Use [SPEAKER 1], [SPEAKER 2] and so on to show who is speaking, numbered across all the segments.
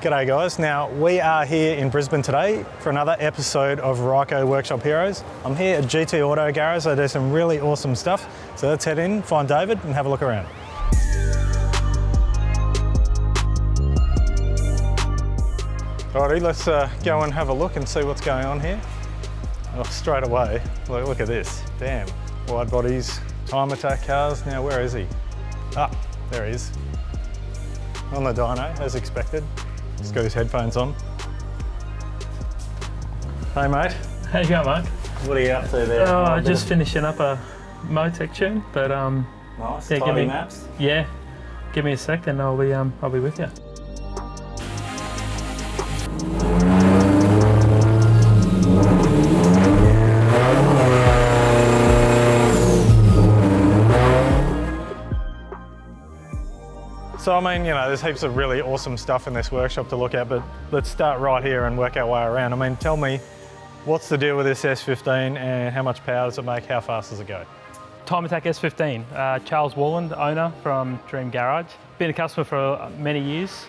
[SPEAKER 1] G'day guys. Now we are here in Brisbane today for another episode of Ryco Workshop Heroes. I'm here at GT Auto Garage. They do some really awesome stuff. So let's head in, find David and have a look around. Alrighty, let's go and have a look and see what's going on here. Oh, straight away, look at this. Damn, wide bodies, time attack cars. Now where is he? Ah, there he is. On the dyno, as expected. He's got his headphones on. Hey mate.
[SPEAKER 2] How you going, Mark?
[SPEAKER 1] What are you up to there?
[SPEAKER 2] Oh, just finishing up a Motec tune, but
[SPEAKER 1] nice.
[SPEAKER 2] yeah,
[SPEAKER 1] Tidy maps.
[SPEAKER 2] Yeah, give me a sec and I'll be with you.
[SPEAKER 1] So I mean, you know, there's heaps of really awesome stuff in this workshop to look at, but let's start right here and work our way around. I mean, tell me, what's the deal with this S15 and how much power does it make? How fast does it go?
[SPEAKER 2] Time Attack S15. Charles Walland, owner from Dream Garage. Been a customer for many years.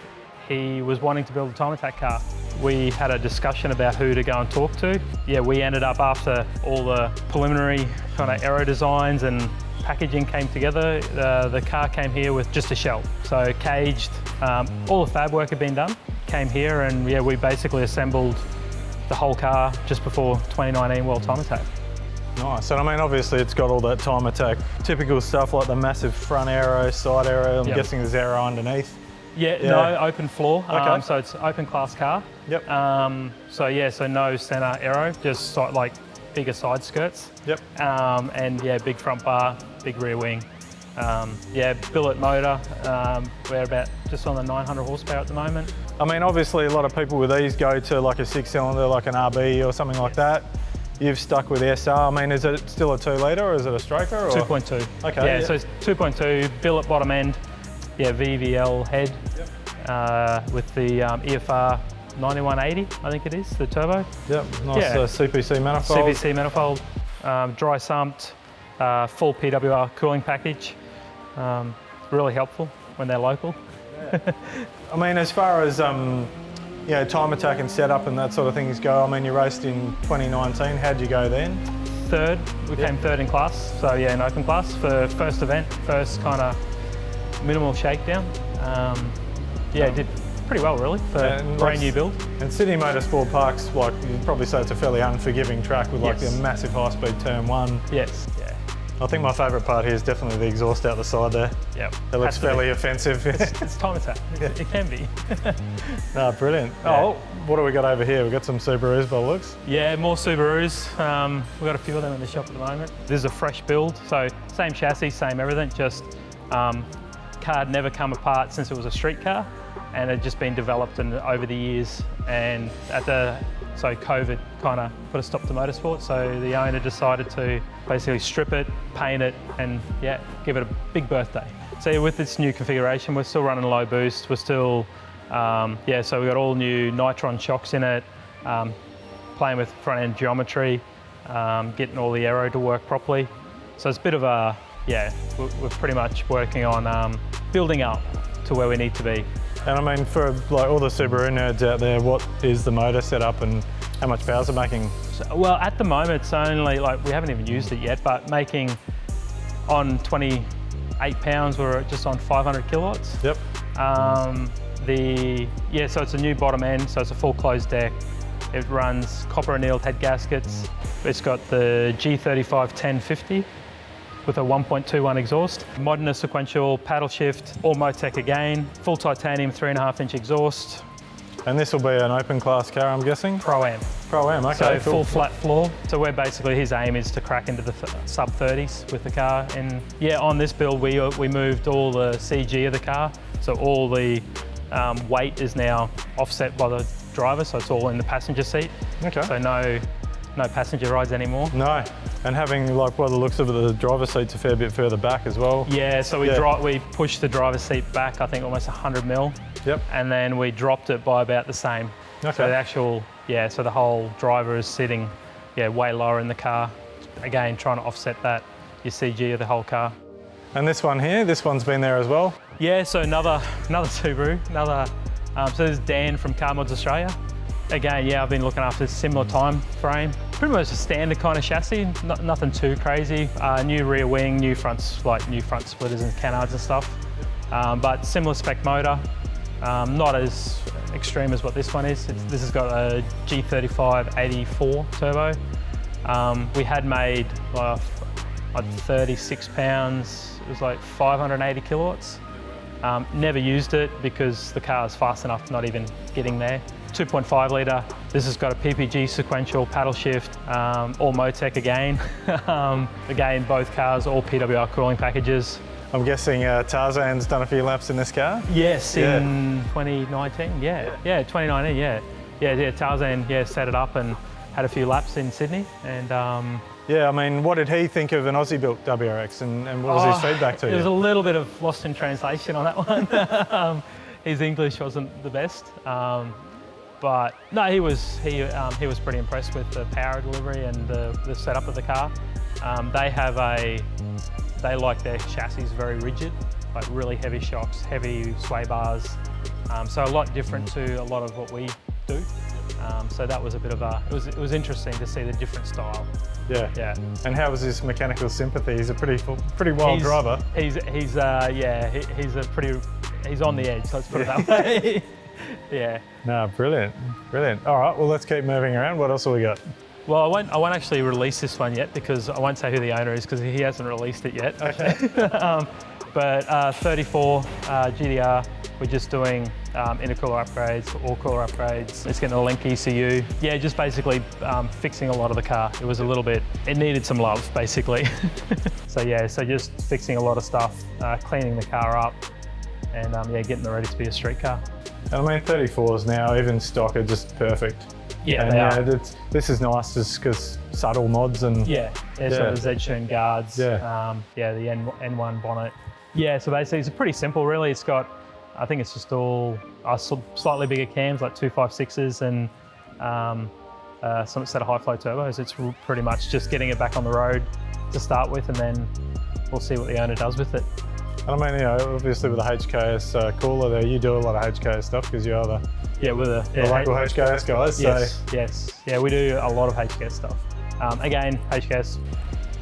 [SPEAKER 2] He was wanting to build a Time Attack car. We had a discussion about who to go and talk to. Yeah, we ended up, after all the preliminary kind of aero designs and packaging came together, the car came here with just a shell. So caged, all the fab work had been done, came here, and yeah, we basically assembled the whole car just before 2019 World Time Attack.
[SPEAKER 1] Nice, and I mean obviously it's got all that Time Attack typical stuff like the massive front aero, side aero, I'm guessing there's aero underneath.
[SPEAKER 2] Yeah, no, open floor,
[SPEAKER 1] okay.
[SPEAKER 2] So it's open class car.
[SPEAKER 1] Yep.
[SPEAKER 2] So yeah, so no center aero, just like bigger side skirts.
[SPEAKER 1] Yep.
[SPEAKER 2] And yeah, big front bar, big rear wing. Yeah, billet motor. We're about just on the 900 horsepower at the moment.
[SPEAKER 1] I mean, obviously a lot of people with these go to like a 6-cylinder, like an RB or something like that. You've stuck with SR. I mean, is it still a 2-litre or is it a stroker? Or?
[SPEAKER 2] 2.2.
[SPEAKER 1] Okay.
[SPEAKER 2] Yeah, so it's 2.2, billet bottom end. Yeah, VVL head. Yep. With the EFR 9180, I think it is, the turbo.
[SPEAKER 1] Yep, nice CPC manifold.
[SPEAKER 2] CPC manifold, dry sumped, full PWR cooling package. Really helpful when they're local.
[SPEAKER 1] Yeah. I mean, as far as you know, Time Attack and setup and that sort of things go, I mean, you raced in 2019. How'd you go then?
[SPEAKER 2] Third. We came third in class. So yeah, in open class for first event, first kind of minimal shakedown. Yeah, did pretty well really for a brand new build. And
[SPEAKER 1] Sydney Motorsport Park's, like, you'd probably say it's a fairly unforgiving track with like the massive high-speed turn one.
[SPEAKER 2] Yes, yeah.
[SPEAKER 1] I think my favourite part here is definitely the exhaust out the side there.
[SPEAKER 2] Yep.
[SPEAKER 1] It looks fairly offensive.
[SPEAKER 2] It's Time Attack, it can be.
[SPEAKER 1] No, brilliant. Yeah. Oh, what do we got over here? We've got some Subarus by the looks.
[SPEAKER 2] Yeah, more Subarus. We've got a few of them in the shop at the moment. This is a fresh build, so same chassis, same everything, just car had never come apart since it was a street car, and it had just been developed over the years, and so COVID kind of put a stop to motorsport, so the owner decided to basically strip it, paint it, and yeah, give it a big birthday. So with this new configuration, we're still running low boost, we're still, so we got all new Nitron shocks in it, playing with front end geometry, getting all the aero to work properly. So it's a bit of a, we're pretty much working on building up to where we need to be.
[SPEAKER 1] And I mean, for like all the Subaru nerds out there, what is the motor setup and how much power is it making?
[SPEAKER 2] Well, at the moment, it's only like, we haven't even used it yet, but making on 28 pounds, we're just on 500 kilowatts.
[SPEAKER 1] Yep.
[SPEAKER 2] So it's a new bottom end, so it's a full closed deck. It runs copper annealed head gaskets. It's got the G35 1050. With a 1.21 exhaust, Modena sequential paddle shift, all Motec again, full titanium 3.5-inch exhaust.
[SPEAKER 1] And this will be an open class car, I'm guessing?
[SPEAKER 2] Pro-Am.
[SPEAKER 1] Pro-Am, okay.
[SPEAKER 2] So full flat floor. So we're basically, his aim is to crack into the sub-30s with the car. And yeah, on this build, we moved all the CG of the car. So all the weight is now offset by the driver, so it's all in the passenger seat. Okay. So no passenger rides anymore. No, and having, like, by the looks of it, the driver's seat's a fair bit further back as well. Yeah, so we pushed the driver's seat back, I think almost 100 mil. Yep. And then we dropped it by about the same. Okay. So the actual, so the whole driver is sitting, way lower in the car. Again, trying to offset that, your CG of the whole car. And this one here, this one's been there as well? Yeah, so another Subaru, another So there's Dan from Car Mods Australia. Again, yeah, I've been looking after a similar time frame. Pretty much a standard kind of chassis, nothing too crazy. New rear wing, new front splitters and canards and stuff. But similar spec motor, not as extreme as what this one is. This has got a G35 84 turbo. We had made like 36 pounds, it was like 580 kilowatts. Never used it because the car is fast enough, not even getting there. 2.5 litre, this has got a PPG sequential paddle shift, all Motec again. Again, both cars, all PWR cooling packages.
[SPEAKER 1] I'm guessing Tarzan's done a few laps in this car?
[SPEAKER 2] Yes, in 2019, yeah, 2019, yeah. Tarzan, set it up and had a few laps in Sydney, and
[SPEAKER 1] yeah, I mean, what did he think of an Aussie-built WRX, and what was his feedback to you?
[SPEAKER 2] There was a little bit of lost in translation on that one. His English wasn't the best, but no, he was pretty impressed with the power delivery and the setup of the car. They like their chassis very rigid, like really heavy shocks, heavy sway bars, so a lot different to a lot of what we do. So that was a bit of it was interesting to see the different style.
[SPEAKER 1] Yeah. And how was his mechanical sympathy? He's a pretty wild driver.
[SPEAKER 2] He's on the edge, let's put it that way. Yeah.
[SPEAKER 1] No, brilliant. All right, well, let's keep moving around. What else have we got?
[SPEAKER 2] Well, I won't actually release this one yet because I won't say who the owner is because he hasn't released it yet.
[SPEAKER 1] Okay.
[SPEAKER 2] But 34 GTR, we're just doing intercooler upgrades, oil cooler upgrades. It's getting a link ECU. Yeah, just basically fixing a lot of the car. It was it needed some love, basically. So just fixing a lot of stuff, cleaning the car up, and getting it ready to be a street car.
[SPEAKER 1] And I mean, 34s now, even stock, are just perfect.
[SPEAKER 2] Yeah,
[SPEAKER 1] and
[SPEAKER 2] they are.
[SPEAKER 1] This is nice just because subtle mods and...
[SPEAKER 2] So the Z-Shoon guards, the N1 bonnet. Yeah, so basically it's pretty simple really. It's got, I think it's just all slightly bigger cams, like 256s and some set of high flow turbos. It's pretty much just getting it back on the road to start with, and then we'll see what the owner does with it.
[SPEAKER 1] And I mean, obviously with the HKS cooler there, you do a lot of HKS stuff because you are the local HKS guys.
[SPEAKER 2] Yes. Yeah, we do a lot of HKS stuff. Again, HKS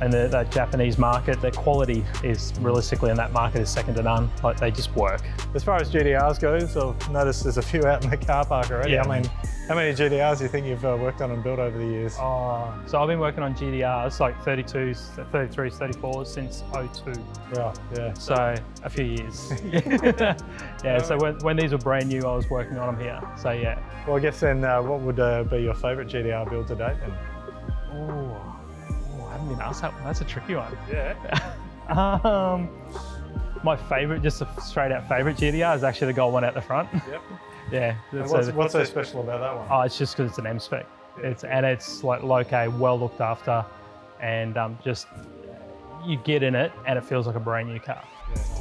[SPEAKER 2] and the Japanese market, their quality is realistically in that market is second to none. Like, they just work.
[SPEAKER 1] As far as GTRs goes, I've noticed there's a few out in the car park already.
[SPEAKER 2] Yeah.
[SPEAKER 1] I mean, how many GTRs do you think you've worked on and built over the years?
[SPEAKER 2] So I've been working on GTRs, like 32s, 33s, 34s since 02.
[SPEAKER 1] Right, yeah.
[SPEAKER 2] So a few years. So when these were brand new, I was working on them here. So yeah.
[SPEAKER 1] Well, I guess then what would be your favourite GTR build to date then?
[SPEAKER 2] I haven't been asked that one. That's a tricky one.
[SPEAKER 1] Yeah.
[SPEAKER 2] My favourite, just a straight out favourite GTR is actually the gold one out the front.
[SPEAKER 1] Yep.
[SPEAKER 2] Yeah.
[SPEAKER 1] What's so special about that one?
[SPEAKER 2] Oh, it's just because it's an M spec. It's like low-K, well looked after, and just you get in it and it feels like a brand new car.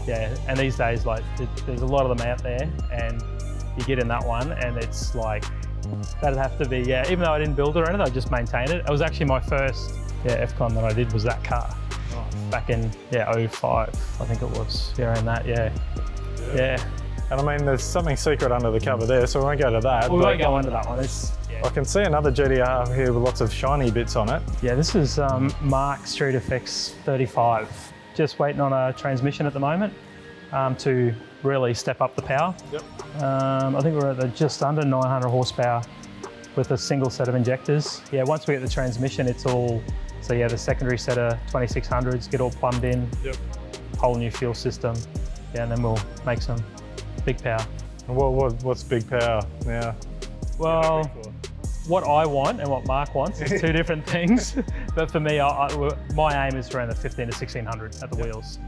[SPEAKER 2] Yeah. And these days, like there's a lot of them out there, and you get in that one and it's like that'd have to be even though I didn't build it or anything, I just maintained it. It was actually my first FCon that I did was that car. Back in 05, I think it was. Around that, yeah.
[SPEAKER 1] And I mean, there's something secret under the cover there, so we won't go to that.
[SPEAKER 2] We won't go into that one.
[SPEAKER 1] I can see another GTR here with lots of shiny bits on it.
[SPEAKER 2] Yeah, this is Mark StreetFX 35. Just waiting on a transmission at the moment to really step up the power.
[SPEAKER 1] Yep.
[SPEAKER 2] I think we're at just under 900 horsepower with a single set of injectors. Yeah, once we get the transmission, it's all, the secondary set of 2600s get all plumbed in.
[SPEAKER 1] Yep.
[SPEAKER 2] Whole new fuel system. Yeah, and then we'll make some big power.
[SPEAKER 1] And what's big power now?
[SPEAKER 2] Well, what I want and what Mark wants is two different things. But for me, my aim is around the 15 to 1600 at the wheels.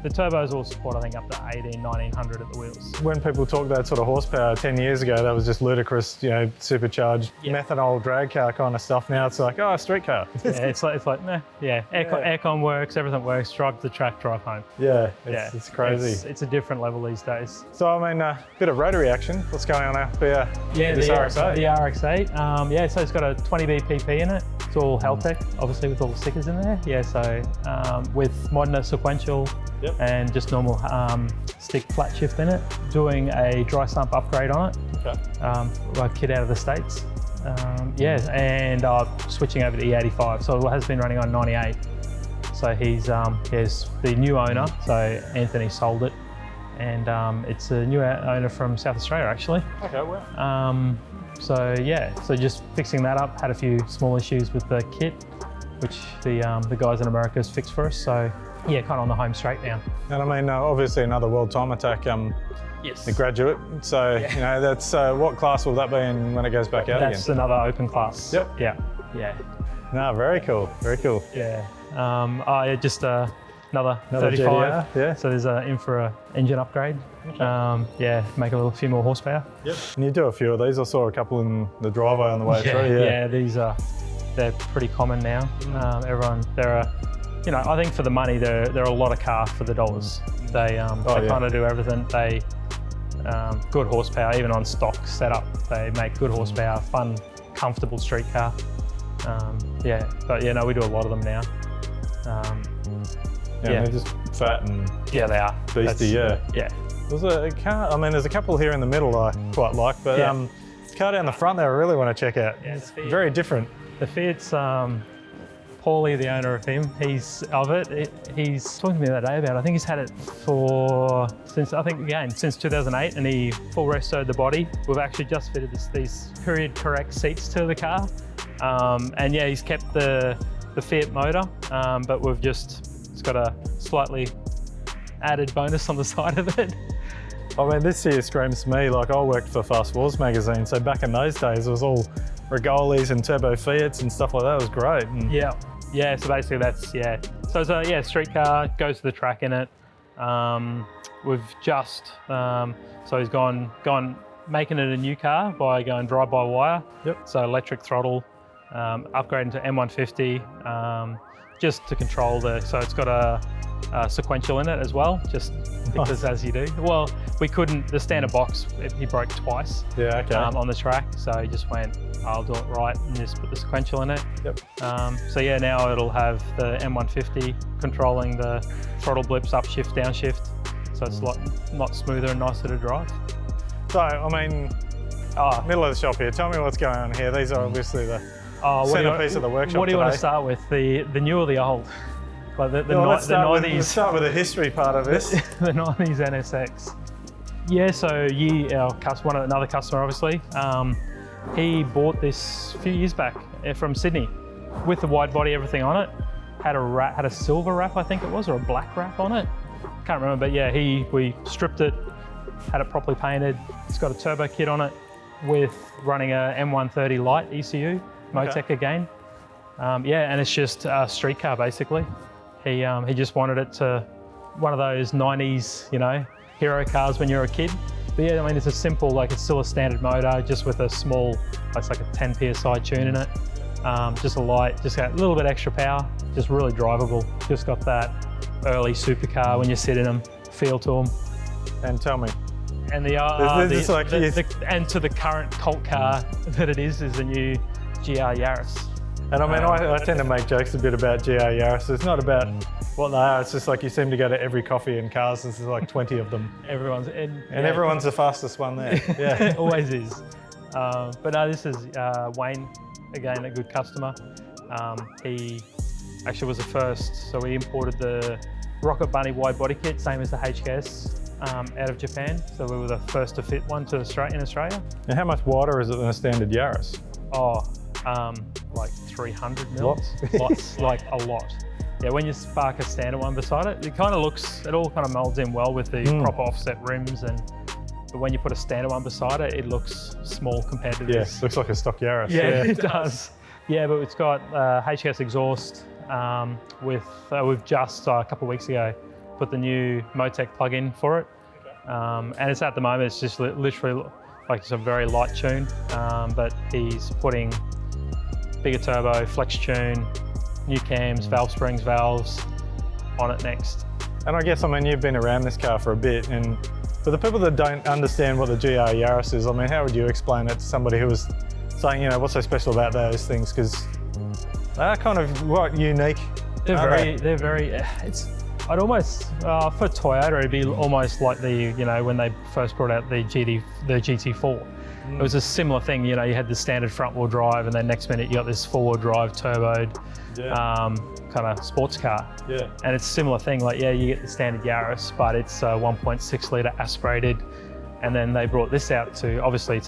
[SPEAKER 2] The turbos will support, I think, up to 18, 1900 at the wheels.
[SPEAKER 1] When people talk that sort of horsepower 10 years ago, that was just ludicrous, supercharged methanol drag car kind of stuff. Now it's like, street car.
[SPEAKER 2] It's like nah, aircon works, everything works, drive to the track, drive home.
[SPEAKER 1] It's crazy.
[SPEAKER 2] It's a different level these days.
[SPEAKER 1] So, I mean, a bit of rotary action. What's going on out here?
[SPEAKER 2] Yeah,
[SPEAKER 1] this RX-8?
[SPEAKER 2] The RX-8. So it's got a 20 BPP in it. It's all Haltech, obviously with all the stickers in there. Yeah, so with Modena sequential and just normal stick flat shift in it. Doing a dry sump upgrade on it. Okay. Like kit out of the States. Yeah, and switching over to E85. So it has been running on 98. So he's the new owner. So Anthony sold it, and it's a new owner from South Australia actually. Okay, wow. So yeah, so just fixing that up. Had a few small issues with the kit, which the guys in America has fixed for us. So yeah, kind of on the home straight now.
[SPEAKER 1] And I mean, obviously another World Time Attack.
[SPEAKER 2] Yes.
[SPEAKER 1] The graduate. So you know, that's what class will that be in when it goes back out again?
[SPEAKER 2] That's another open class.
[SPEAKER 1] Yep.
[SPEAKER 2] Yeah. Yeah.
[SPEAKER 1] No, very cool. Very cool.
[SPEAKER 2] Yeah. Yeah, just another 35.
[SPEAKER 1] JDR, yeah.
[SPEAKER 2] So there's in for a engine upgrade. Okay. Yeah, make a few more horsepower.
[SPEAKER 1] Yep. And you do a few of these. I saw a couple in the driveway on the way through.
[SPEAKER 2] Yeah. These they're pretty common now. You know, I think for the money, they're a lot of car for the dollars. They kind of do everything. They good horsepower, even on stock setup. They make good horsepower, fun, comfortable street car. Yeah, but no, we do a lot of them now.
[SPEAKER 1] They're just fat and
[SPEAKER 2] they are
[SPEAKER 1] beastie. Yeah. There's a car. I mean, there's a couple here in the middle I quite like, but car down the front there I really want to check out. Yeah, it's very different.
[SPEAKER 2] The Fiat's Paulie, the owner of him, he's of it. He's talking to me the other day about it. I think he's had it since 2008, and he full restored the body. We've actually just fitted these period correct seats to the car, and yeah, he's kept the Fiat motor, but it's got a slightly added bonus on the side of it.
[SPEAKER 1] I mean, this here screams to me like I worked for Fast Wars magazine, so back in those days it was all Rigolis and turbo Fiats and stuff like that. It was great. And
[SPEAKER 2] yeah. So basically that's So it's a street car, goes to the track in it. We've just so he's gone making it a new car by going drive-by-wire. Yep. So electric throttle, upgrading to M150, just to control so it's got a sequential in it as well, just because as you do. Well, we couldn't, the standard box, he broke twice on the track, so he just went, I'll do it right and just put the sequential in it. Yep. So yeah, now it'll have the M150 controlling the throttle blips, upshift, downshift, so it's a lot smoother and nicer to drive.
[SPEAKER 1] So, I mean, middle of the shop here, tell me what's going on here. These are obviously the centerpiece of the workshop.
[SPEAKER 2] What do you want to start with, the new or the old? Like
[SPEAKER 1] let's start with the history part of this.
[SPEAKER 2] The 90s NSX. Yeah, so another customer obviously, he bought this a few years back from Sydney with the wide body, everything on it. Had a silver wrap, I think it was, or a black wrap on it. Can't remember, but yeah, we stripped it, had it properly painted. It's got a turbo kit on it with running a M130 light ECU, Motec again. And it's just a street car basically. He just wanted it to one of those 90s, hero cars when you're a kid. But yeah, I mean, it's a simple, it's still a standard motor, just with a small, it's like a 10 PSI tune in it. Just a light, just got a little bit extra power, just really drivable. Just got that early supercar when you sit in them, feel to them.
[SPEAKER 1] And tell me.
[SPEAKER 2] And and to the current cult car that it is the new GR Yaris.
[SPEAKER 1] And I mean, I tend to make jokes a bit about GR Yaris. It's not about what they are, it's just like you seem to go to every coffee and cars, there's like 20 of them.
[SPEAKER 2] Everyone's
[SPEAKER 1] the fastest one there. Yeah.
[SPEAKER 2] It always is. But no, this is Wayne, again, a good customer. He actually was the first, so we imported the Rocket Bunny wide body kit, same as the HKS, out of Japan. So we were the first to fit one in Australia. And
[SPEAKER 1] how much wider is it than a standard Yaris?
[SPEAKER 2] Like 300 mil. Lots, like a lot. Yeah, when you spark a standard one beside it, it all kind of molds in well with the proper offset rims, but when you put a standard one beside it, it looks small compared to this.
[SPEAKER 1] Yeah, looks like a stock Yaris.
[SPEAKER 2] Yeah, it does. Yeah, but it's got HKS exhaust we've just, a couple of weeks ago, put the new Motec plug-in for it. And it's at the moment, it's just literally it's a very light tune, but he's putting bigger turbo, flex tune, new cams, valve springs, valves on it next.
[SPEAKER 1] And I guess, I mean, you've been around this car for a bit, and for the people that don't understand what the GR Yaris is, I mean, how would you explain it to somebody who was saying, what's so special about those things? Because They're kind of what unique.
[SPEAKER 2] They're very. It's. I'd almost for Toyota it'd be almost like when they first brought out the GT4. It was a similar thing. You had the standard front wheel drive, and then next minute you got this 4-wheel drive turboed kind of sports car. Yeah. And it's a similar thing. Like you get the standard Yaris, but it's 1.6 litre aspirated. And then they brought this out to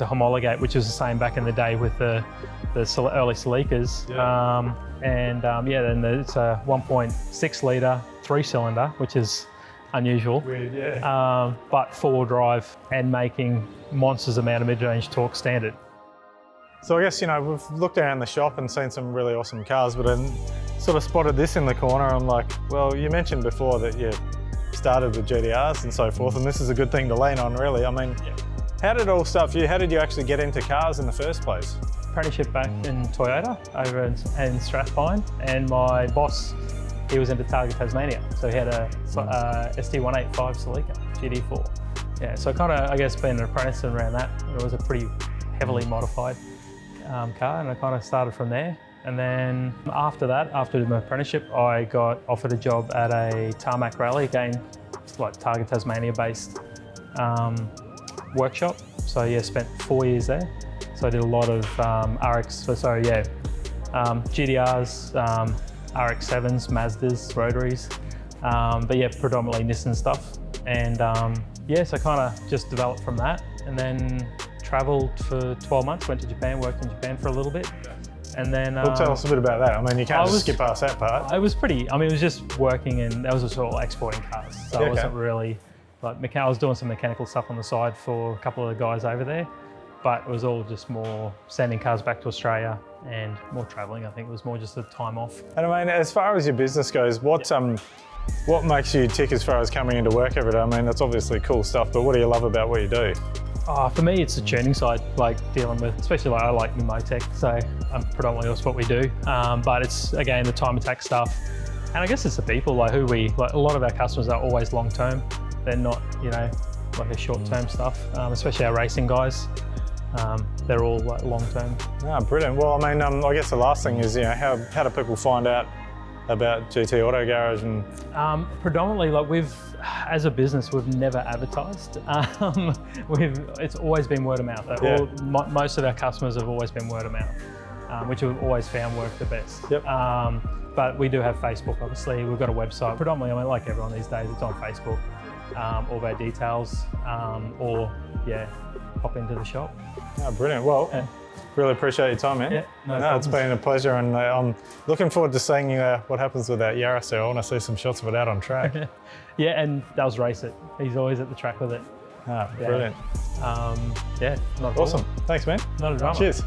[SPEAKER 2] homologate, which was the same back in the day with the early Celicas. Yeah. Then it's a 1.6 litre 3-cylinder, which is unusual.
[SPEAKER 1] Weird, yeah.
[SPEAKER 2] But 4-wheel drive and making monsters amount of mid-range torque standard.
[SPEAKER 1] So I guess, we've looked around the shop and seen some really awesome cars, but then sort of spotted this in the corner. I'm like, well, you mentioned before that you started with GTRs and so forth, and this is a good thing to lean on, really. I mean, how did it all start for you? How did you actually get into cars in the first place?
[SPEAKER 2] Apprenticeship back in Toyota over in Strathpine, and my boss, he was into Targa Tasmania, so he had a ST185 Celica GT4. Yeah, so kind of, I guess, being an apprentice and around that, it was a pretty heavily modified car, and I kind of started from there. And then after that, after my apprenticeship, I got offered a job at a tarmac rally, again, it's like Targa Tasmania based workshop. So yeah, spent 4 years there. So I did a lot of GTRs, RX-7s, Mazdas, Rotaries, but yeah, predominantly Nissan stuff. And so I kind of just developed from that, and then traveled for 12 months, went to Japan, worked in Japan for a little bit. And then
[SPEAKER 1] well, tell us a bit about that. I mean, you can't just skip past that part.
[SPEAKER 2] It was it was just working, and that was just all exporting cars. So I wasn't really like I was doing some mechanical stuff on the side for a couple of the guys over there, but it was all just more sending cars back to Australia and more traveling. I think it was more just a time off.
[SPEAKER 1] And I mean, as far as your business goes, what makes you tick as far as coming into work every day? I mean, that's obviously cool stuff, but what do you love about what you do?
[SPEAKER 2] For me, it's the tuning side, like dealing with, especially I like motec, so predominantly that's what we do. But it's, again, the time attack stuff. And I guess it's the people, a lot of our customers are always long-term. They're not, like a short-term stuff, especially our racing guys. They're all long-term.
[SPEAKER 1] Brilliant. Well, I mean, I guess the last thing is, how do people find out about GT Auto Garage? And
[SPEAKER 2] predominantly, as a business, we've never advertised. It's always been word of mouth. Most of our customers have always been word of mouth, which we've always found work the best.
[SPEAKER 1] Yep.
[SPEAKER 2] But we do have Facebook, obviously. We've got a website. Predominantly, like everyone these days, it's on Facebook. All of our details, or pop into the shop.
[SPEAKER 1] Brilliant. Well, really appreciate your time, man.
[SPEAKER 2] Yeah,
[SPEAKER 1] no, it's been a pleasure, and I'm looking forward to seeing what happens with that Yaris there. I want to see some shots of it out on track.
[SPEAKER 2] Yeah, and Dale's race it. He's always at the track with it.
[SPEAKER 1] Brilliant.
[SPEAKER 2] Not a
[SPEAKER 1] awesome. Thanks, man.
[SPEAKER 2] Not a drama.
[SPEAKER 1] Cheers.